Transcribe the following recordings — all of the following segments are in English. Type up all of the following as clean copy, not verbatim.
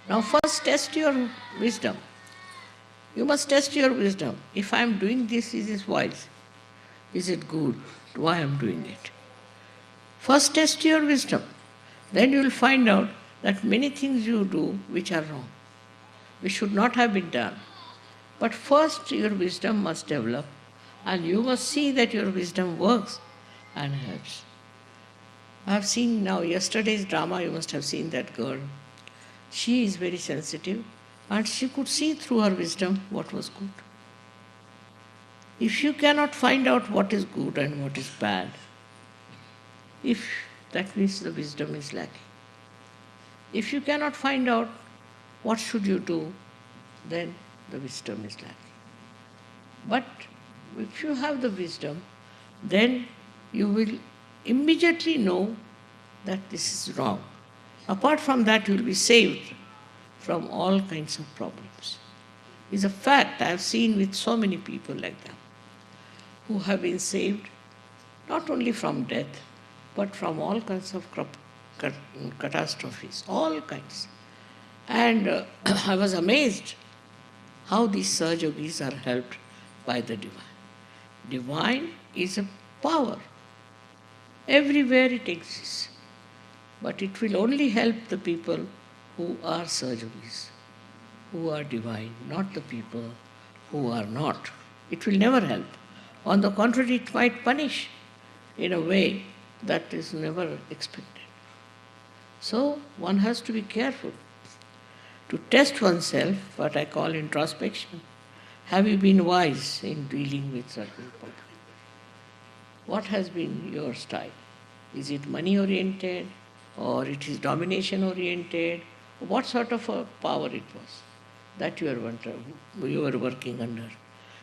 Now first test your wisdom. You must test your wisdom. If I am doing this, is it wise? Is it good? Why I am doing it? First test your wisdom. Then you will find out that many things you do which are wrong, which should not have been done. But first your wisdom must develop, and you must see that your wisdom works and helps. I have seen now yesterday's drama, you must have seen that girl. She is very sensitive and she could see through her wisdom what was good. If you cannot find out what is good and what is bad, if that means the wisdom is lacking. If you cannot find out what should you do, then the wisdom is lacking. But if you have the wisdom, then you will immediately know that this is wrong. Apart from that, you will be saved from all kinds of problems. It's a fact I have seen with so many people like that, who have been saved not only from death, but from all kinds of catastrophes, all kinds. And I was amazed how these Sahajogis are helped by the divine. Divine is a power. Everywhere it exists. But it will only help the people who are Sahajogis, who are divine, not the people who are not. It will never help. On the contrary, it might punish in a way that is never expected. So one has to be careful to test oneself, what I call introspection. Have you been wise in dealing with certain problems? What has been your style? Is it money-oriented or it is domination-oriented? What sort of a power it was that you were working under?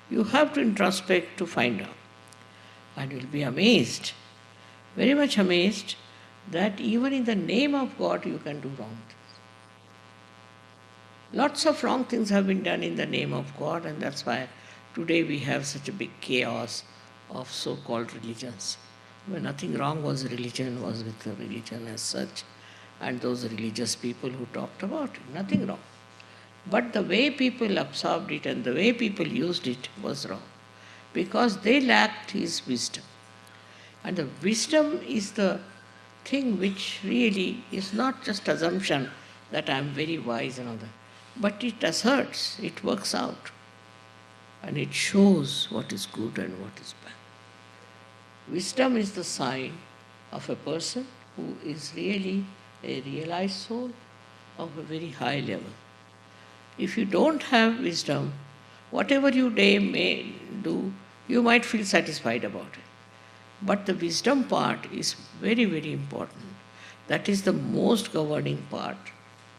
You have to introspect to find out. And you'll be amazed, very much amazed, that even in the name of God you can do wrong things. Lots of wrong things have been done in the name of God, and that's why today we have such a big chaos of so-called religions. Well, nothing wrong was religion, was with the religion as such, and those religious people who talked about it, nothing wrong. But the way people absorbed it and the way people used it was wrong, because they lacked his wisdom. And the wisdom is the thing which really is not just assumption that I am very wise and all that, but it asserts, it works out, and it shows what is good and what is bad. Wisdom is the sign of a person who is really a realized soul of a very high level. If you don't have wisdom, whatever you may do, you might feel satisfied about it. But the wisdom part is very, very important. That is the most governing part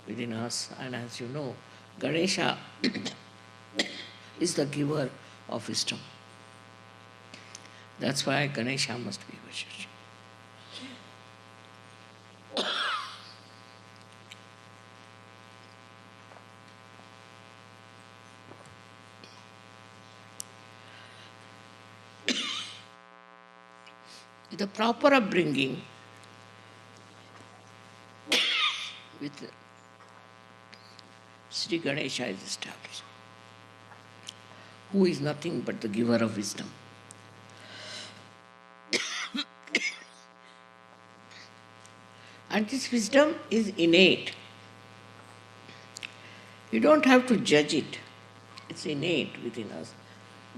within us. And as you know, Ganesha is the giver of wisdom. That's why Ganesha must be worshipped. The proper upbringing with Sri Ganesha is established, who is nothing but the giver of wisdom. And this wisdom is innate. You don't have to judge it. It's innate within us,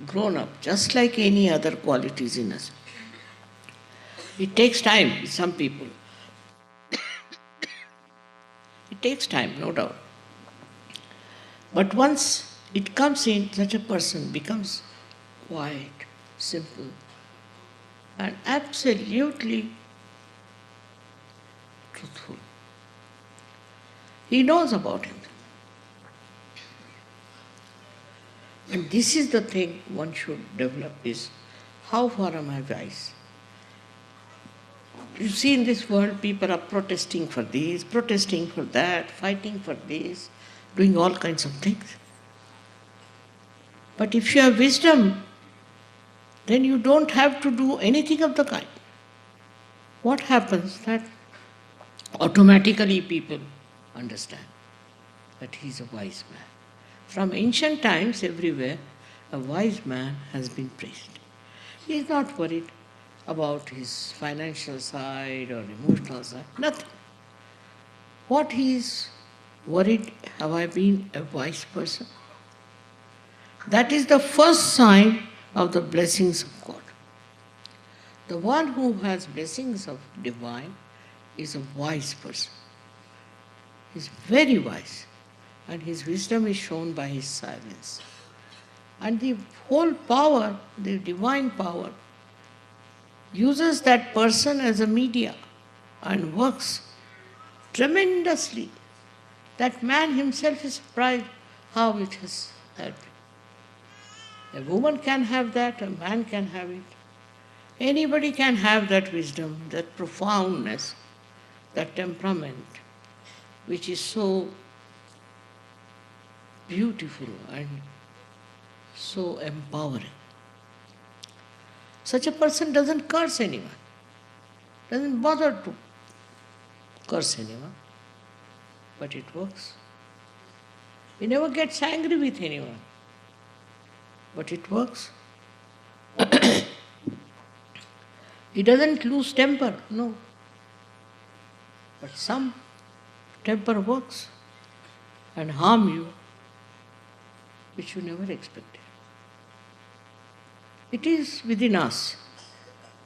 grown up, just like any other qualities in us. It takes time with some people. It takes time, no doubt. But once it comes in, such a person becomes quiet, simple, and absolutely truthful. He knows about him. And this is the thing one should develop is, how far am I wise? You see in this world people are protesting for this, protesting for that, fighting for this, doing all kinds of things. But if you have wisdom, then you don't have to do anything of the kind. What happens that automatically people understand. that he is a wise man. From ancient times, everywhere, a wise man has been praised. He is not worried about his financial side or emotional side, nothing. What he is worried, have I been a wise person? That is the first sign of the blessings of God. The one who has blessings of divine is a wise person. He is very wise, and his wisdom is shown by his silence. And the whole power, the divine power, uses that person as a media and works tremendously. That man himself is surprised how it has helped him. A woman can have that, a man can have it. Anybody can have that wisdom, that profoundness, that temperament, which is so beautiful and so empowering. Such a person doesn't curse anyone, doesn't bother to curse anyone, but it works. He never gets angry with anyone, but it works. He doesn't lose temper, no. But some temper works and harm you, which you never expected. It is within us,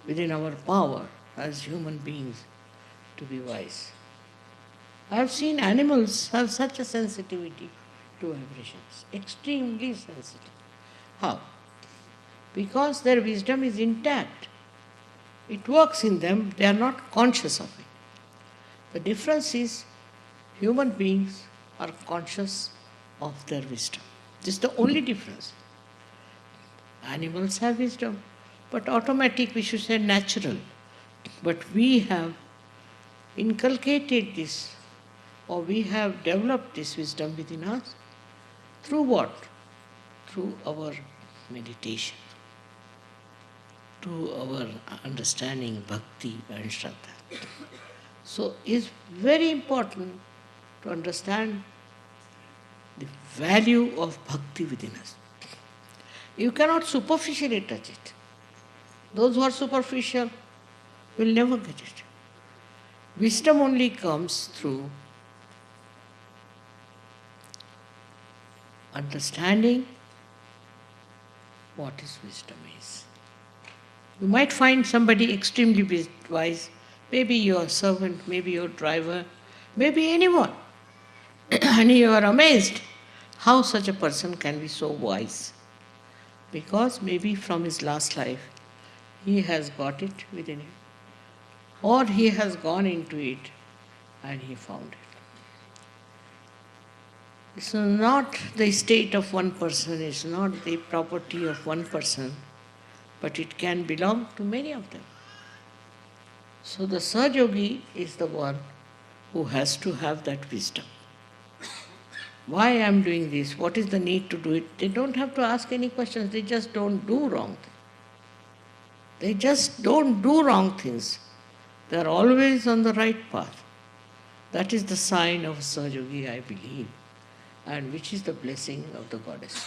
within our power as human beings, to be wise. I have seen animals have such a sensitivity to vibrations, extremely sensitive. How? Because their wisdom is intact. It works in them, they are not conscious of it. The difference is human beings are conscious of their wisdom. This is the only difference. Animals have wisdom, but automatic, we should say natural. But we have inculcated this, or we have developed this wisdom within us. Through what? Through our meditation, through our understanding bhakti and shraddha. So it's very important to understand the value of bhakti within us. You cannot superficially touch it. Those who are superficial will never get it. Wisdom only comes through understanding what is wisdom is. You might find somebody extremely wise, maybe your servant, maybe your driver, maybe anyone, and you are amazed how such a person can be so wise. Because maybe from his last life he has got it within him, or he has gone into it and he found it. It's not the state of one person, it's not the property of one person, but it can belong to many of them. So the Sahaja-yogi is the one who has to have that wisdom. Why I am doing this? What is the need to do it? They don't have to ask any questions. They just don't do wrong things. They just don't do wrong things. They are always on the right path. That is the sign of a Sahaja-yogi, I believe, and which is the blessing of the goddess.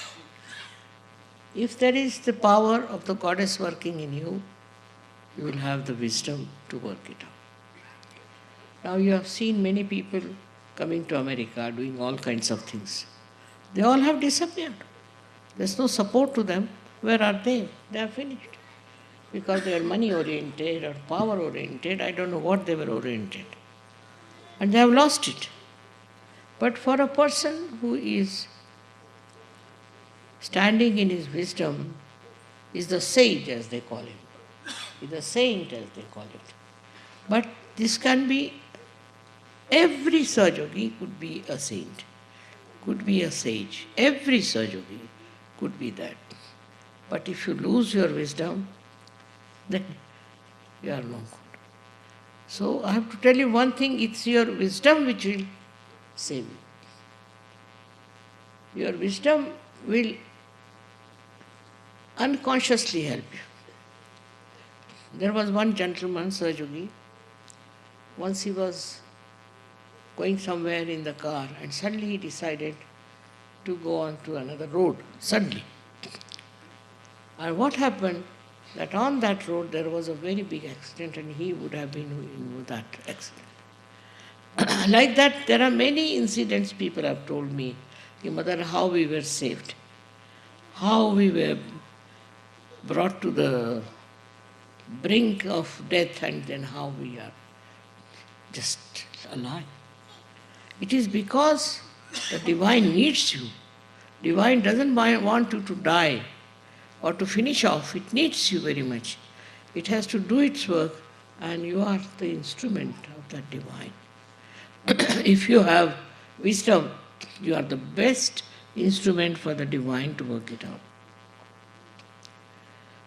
If there is the power of the goddess working in you, you will have the wisdom to work it out. Now you have seen many people coming to America, doing all kinds of things. They all have disappeared. There's no support to them. Where are they? They are finished. Because they are money oriented or power oriented, I don't know what they were oriented. And they have lost it. But for a person who is standing in his wisdom, is the sage as they call him, is the saint as they call it. But this can be, every Sahaja-yogi could be a saint, could be a sage. Every Sahaja-yogi could be that. But if you lose your wisdom, then you are no good. So I have to tell you one thing, it's your wisdom which will save you. Your wisdom will unconsciously help you. There was one gentleman, Sahaja-yogi, once he was going somewhere in the car, and suddenly he decided to go on to another road, suddenly. And what happened, that on that road there was a very big accident and he would have been in that accident. Like that, there are many incidents people have told me, Mother, how we were saved, how we were brought to the brink of death and then how we are just alive. It is because the divine needs you. Divine doesn't want you to die or to finish off. It needs you very much. It has to do its work and you are the instrument of that divine. If you have wisdom, you are the best instrument for the divine to work it out.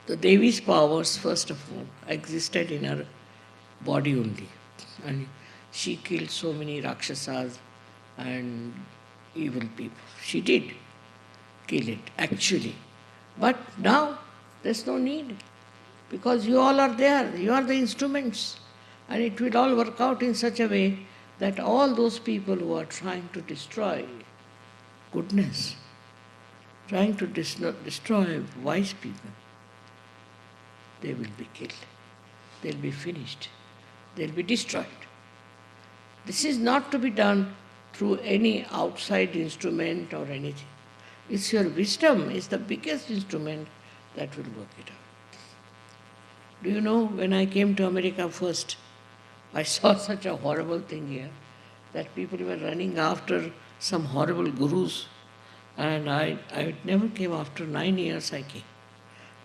The Devi's powers, first of all, existed in her body only. And she killed so many Rakshasas and evil people. She did kill it, actually. But now there's no need because you all are there. You are the instruments. And it will all work out in such a way that all those people who are trying to destroy goodness, trying to destroy wise people, they will be killed. They'll be finished. They'll be destroyed. This is not to be done through any outside instrument or anything. It's your wisdom is the biggest instrument that will work it out. Do you know, when I came to America first, I saw such a horrible thing here, that people were running after some horrible gurus. And I never came. After 9 years I came.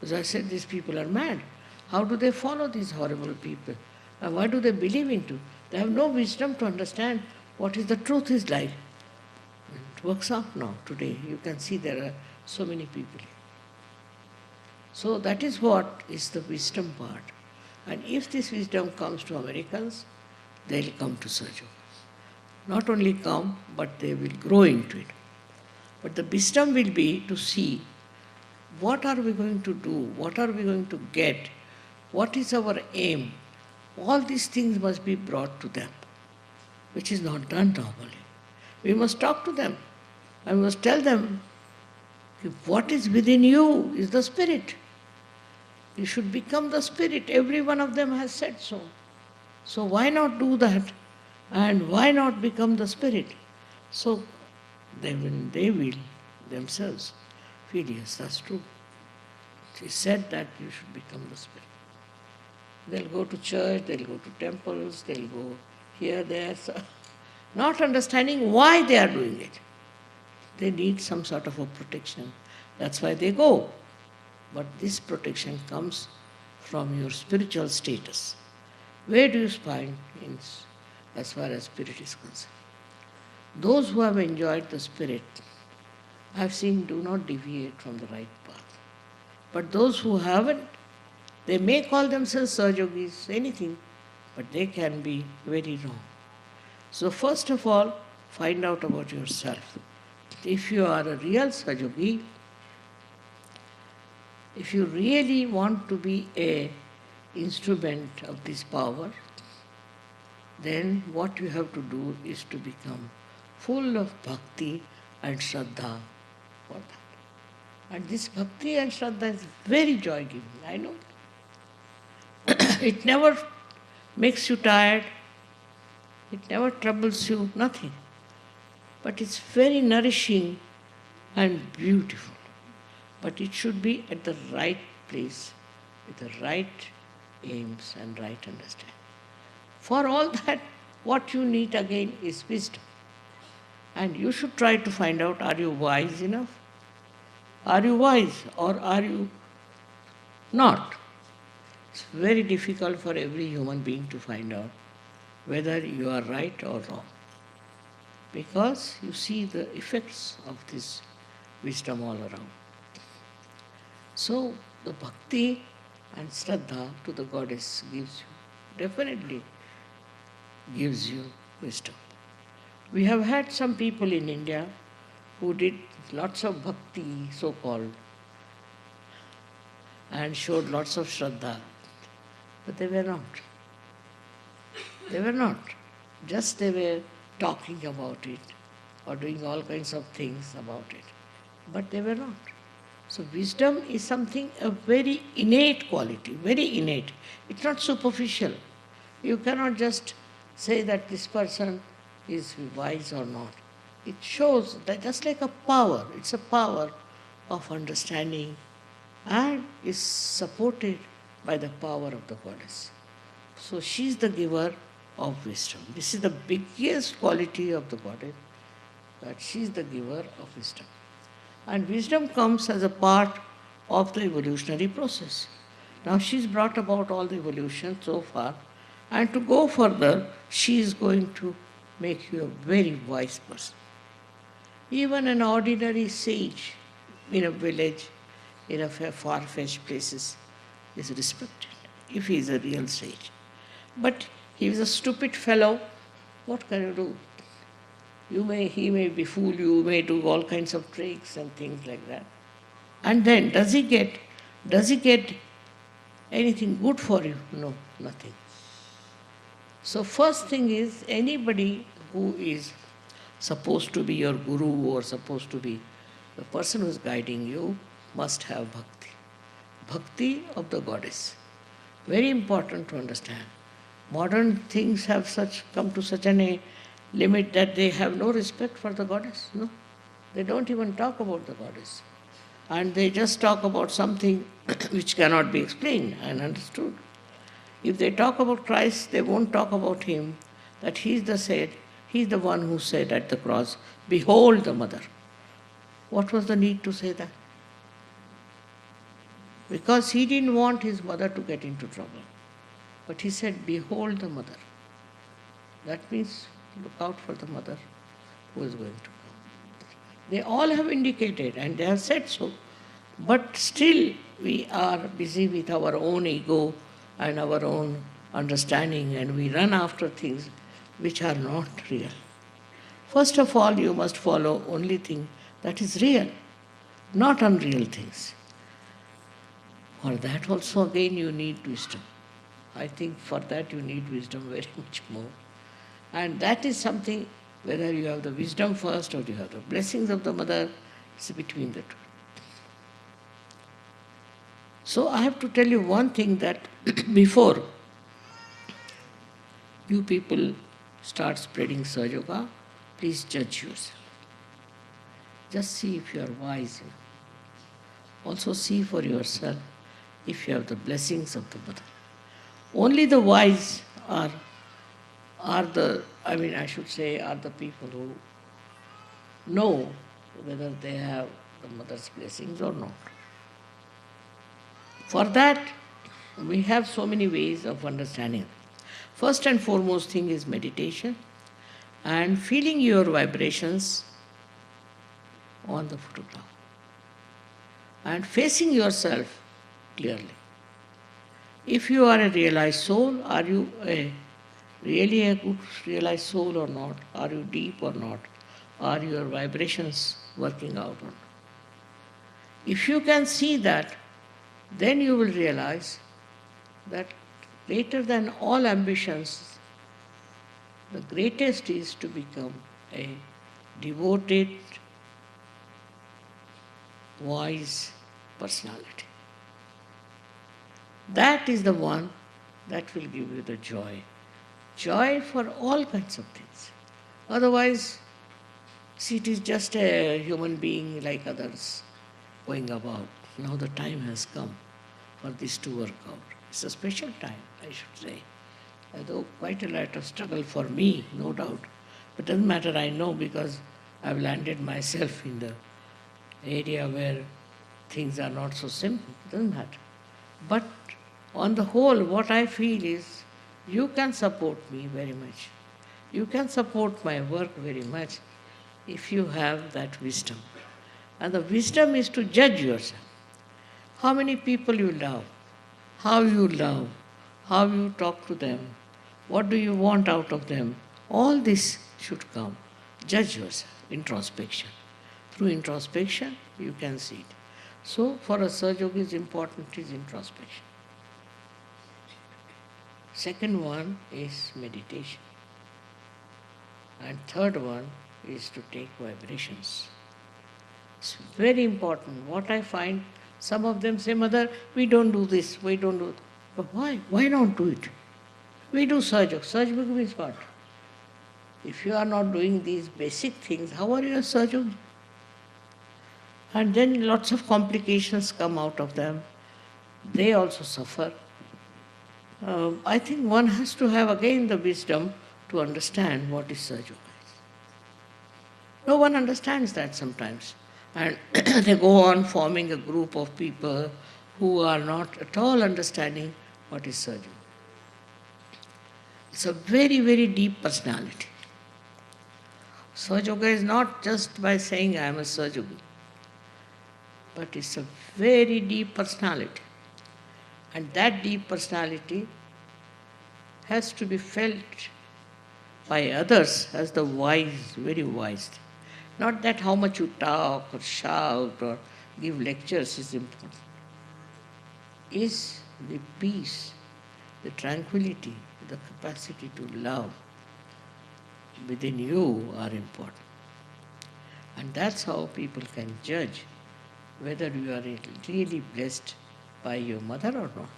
Because I said, these people are mad. How do they follow these horrible people? And why do they believe into? They have no wisdom to understand what is the truth is like. And it works out now, today. You can see there are so many people here. So that is what is the wisdom part. And if this wisdom comes to Americans, they'll come to Sahaja. Not only come, but they will grow into it. But the wisdom will be to see what are we going to do, what are we going to get, what is our aim. All these things must be brought to them, which is not done normally. We must talk to them and we must tell them, what is within you is the spirit. You should become the spirit. Every one of them has said so. So why not do that? And why not become the spirit? So they will themselves feel, yes, that's true. She said that you should become the spirit. They'll go to church, they'll go to temples, they'll go here, there, so not understanding why they are doing it. They need some sort of a protection. That's why they go. But this protection comes from your spiritual status. Where do you find as far as spirit is concerned? Those who have enjoyed the spirit, I've seen, do not deviate from the right path. But those who haven't, they may call themselves Sahajogis, anything, but they can be very wrong. So first of all, find out about yourself. If you are a real Sahajogi, if you really want to be an instrument of this power, then what you have to do is to become full of bhakti and shraddha for that. And this bhakti and shraddha is very joy-giving, I know. It never makes you tired, it never troubles you, nothing. But it's very nourishing and beautiful. But it should be at the right place, with the right aims and right understanding. For all that, what you need again is wisdom. And you should try to find out, are you wise enough? Are you wise or are you not? It's very difficult for every human being to find out whether you are right or wrong. Because you see the effects of this wisdom all around. So the bhakti and shraddha to the goddess definitely gives you wisdom. We have had some people in India who did lots of bhakti, so-called, and showed lots of shraddha, but they were not. They were not. Just they were talking about it or doing all kinds of things about it. But they were not. So wisdom is something, a very innate quality, very innate. It's not superficial. You cannot just say that this person is wise or not. It shows that just like a power, it's a power of understanding and is supported by the power of the goddess. So she is the giver of wisdom. This is the biggest quality of the goddess, that she is the giver of wisdom. And wisdom comes as a part of the evolutionary process. Now she's brought about all the evolution so far, and to go further, she is going to make you a very wise person. Even an ordinary sage in a village, in a far-fetched places, is respected, if he is a real sage. But he is a stupid fellow, what can you do? He may befool you, may do all kinds of tricks and things like that. And then, does he get anything good for you? No, nothing. So first thing is, anybody who is supposed to be your guru or supposed to be the person who is guiding you must have bhakti. Bhakti of the goddess. Very important to understand. Modern things have come to such a limit that they have no respect for the goddess. No, they don't even talk about the goddess. And they just talk about something which cannot be explained and understood. If they talk about Christ, they won't talk about him, that he's the one who said at the cross, "Behold the mother." What was the need to say that? Because he didn't want his mother to get into trouble. But he said, "Behold the mother." That means look out for the mother who is going to come. They all have indicated and they have said so. But still we are busy with our own ego and our own understanding, and we run after things which are not real. First of all, you must follow only thing that is real, not unreal things. For that also again you need wisdom. I think for that you need wisdom very much more. And that is something, whether you have the wisdom first or you have the blessings of the mother, it's between the two. So I have to tell you one thing, that before you people start spreading Sahaja Yoga, please judge yourself. Just see if you are wise enough. Also see for yourself if you have the blessings of the mother. Only the wise are the people who know whether they have the mother's blessings or not. For that, we have so many ways of understanding. First and foremost thing is meditation and feeling your vibrations on the photograph and facing yourself clearly. If you are a realized soul, are you really a good realized soul or not? Are you deep or not? Are your vibrations working out or not? If you can see that, then you will realize that greater than all ambitions, the greatest is to become a devoted, wise personality. That is the one that will give you the joy. Joy for all kinds of things. Otherwise, see, it is just a human being like others going about. Now the time has come for this to work out. It's a special time, I should say. Although quite a lot of struggle for me, no doubt. But it doesn't matter, I know, because I've landed myself in the area where things are not so simple. It doesn't matter. But on the whole, what I feel is, you can support me very much. You can support my work very much if you have that wisdom. And the wisdom is to judge yourself. How many people you love, how you talk to them, what do you want out of them, all this should come. Judge yourself, introspection. Through introspection, you can see it. So, for a Sahaja Yogi, is important is introspection. Second one is meditation. And third one is to take vibrations. It's very important. What I find, some of them say, Mother, we don't do this, we don't do. But why? Why not do it? We do Sajog. Sajog means what? If you are not doing these basic things, how are you a Sajog? And then lots of complications come out of them. They also suffer. I think one has to have again the wisdom to understand what is Sahaja Yoga. No one understands that sometimes. And they go on forming a group of people who are not at all understanding what is Sahaja Yoga. It's a very, very deep personality. Sahaja Yoga is not just by saying I am a Sahaja Yogi, but it's a very deep personality. And that deep personality has to be felt by others as the wise, very wise. Not that how much you talk or shout or give lectures is important. Is the peace, the tranquility, the capacity to love within you are important. And that's how people can judge whether you are really blessed by your mother or not.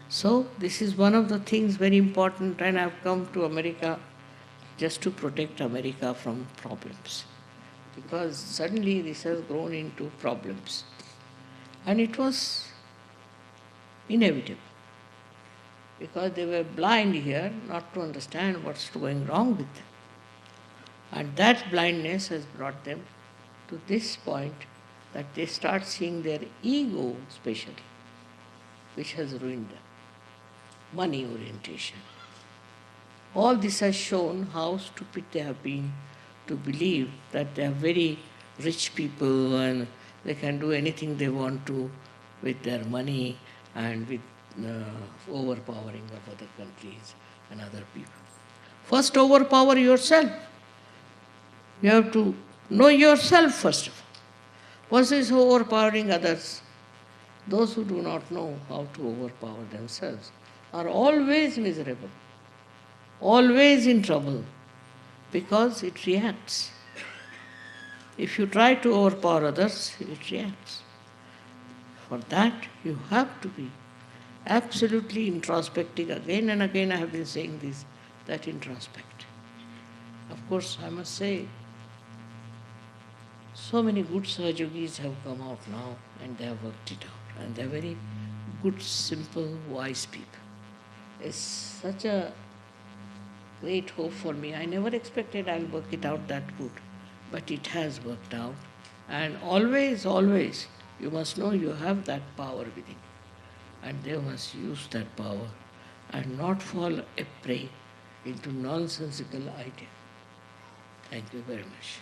So this is one of the things very important, and I've come to America just to protect America from problems. Because suddenly this has grown into problems. And it was inevitable. Because they were blind here not to understand what's going wrong with them. And that blindness has brought them to this point that they start seeing their ego specially, which has ruined them. Money orientation. All this has shown how stupid they have been to believe that they are very rich people and they can do anything they want to with their money and with overpowering of other countries and other people. First, overpower yourself. You have to know yourself first of all. Versus overpowering others. Those who do not know how to overpower themselves are always miserable, always in trouble, because it reacts. If you try to overpower others, it reacts. For that, you have to be absolutely introspective. Again and again I have been saying this, that introspect. Of course, I must say, so many good Sahajogis have come out now and they have worked it out. And they are very good, simple, wise people. It's such a great hope for me. I never expected I'll work it out that good. But it has worked out. And always, always, you must know you have that power within. And they must use that power and not fall a prey into nonsensical ideas. Thank you very much.